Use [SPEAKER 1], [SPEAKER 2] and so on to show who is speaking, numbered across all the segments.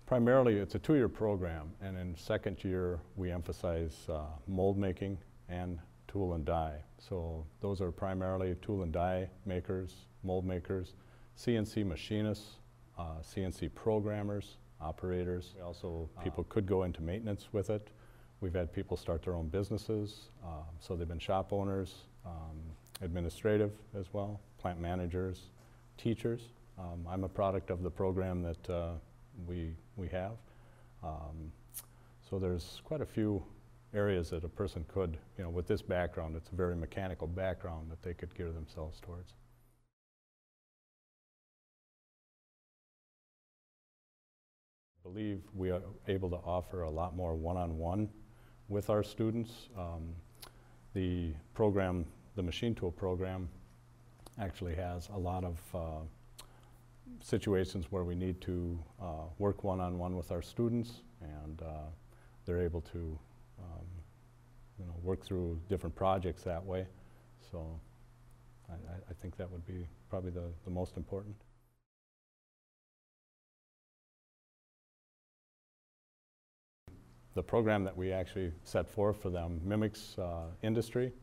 [SPEAKER 1] Primarily, it's a two-year program, and in second year, we emphasize mold making and tool and die. So those are primarily tool and die makers, mold makers, CNC machinists, CNC programmers, operators. Also, people could go into maintenance with it. We've had people start their own businesses, so they've been shop owners, administrative as well, plant managers, teachers. I'm a product of the program that we have. So there's quite a few areas that a person could, with this background, it's a very mechanical background that they could gear themselves towards. I believe we are able to offer a lot more one-on-one with our students. The program, the machine tool program, actually has a lot of situations where we need to work one-on-one with our students, and they're able to work through different projects that way. So I think that would be probably the most important. The program that we actually set forth for them mimics industry,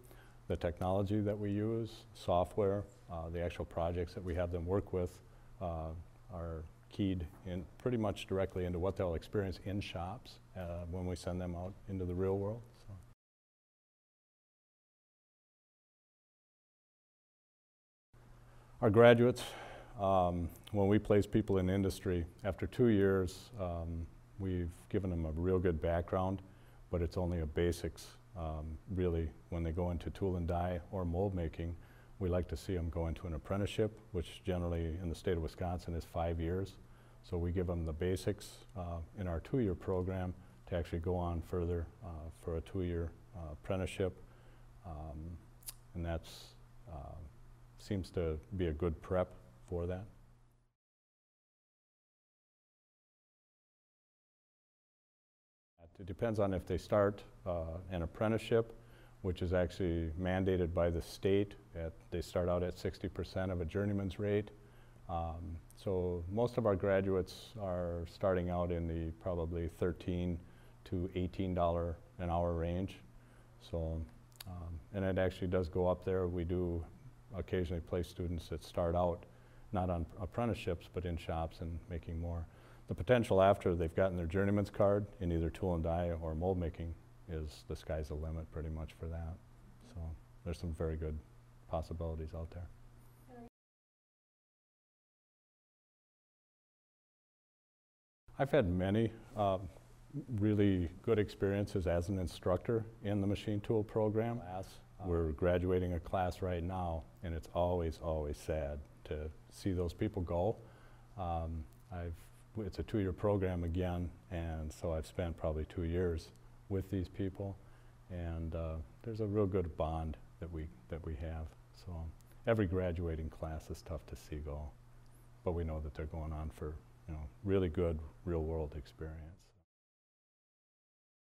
[SPEAKER 1] the technology that we use, software, the actual projects that we have them work with are keyed in pretty much directly into what they'll experience in shops when we send them out into the real world. So. Our graduates, when we place people in industry, after 2 years, we've given them a real good background, but it's only a basics. Really, when they go into tool and die or mold making, we like to see them go into an apprenticeship, which generally in the state of Wisconsin is 5 years. So we give them the basics in our 2-year program to actually go on further for a 2-year apprenticeship. And that's seems to be a good prep for that. It depends on if they start an apprenticeship, which is actually mandated by the state. They start out at 60% of a journeyman's rate. So most of our graduates are starting out in the probably $13 to $18 an hour range. So, and it actually does go up there. We do occasionally place students that start out not on apprenticeships, but in shops and making more. The potential after they've gotten their journeyman's card in either tool and die or mold making is the sky's the limit pretty much for that. So there's some very good possibilities out there. I've had many really good experiences as an instructor in the machine tool program. We're graduating a class right now, and it's always, always sad to see those people go. It's a 2-year program again, and so I've spent probably 2 years with these people, and there's a real good bond that we have. So every graduating class is tough to see go, but we know that they're going on for really good real-world experience.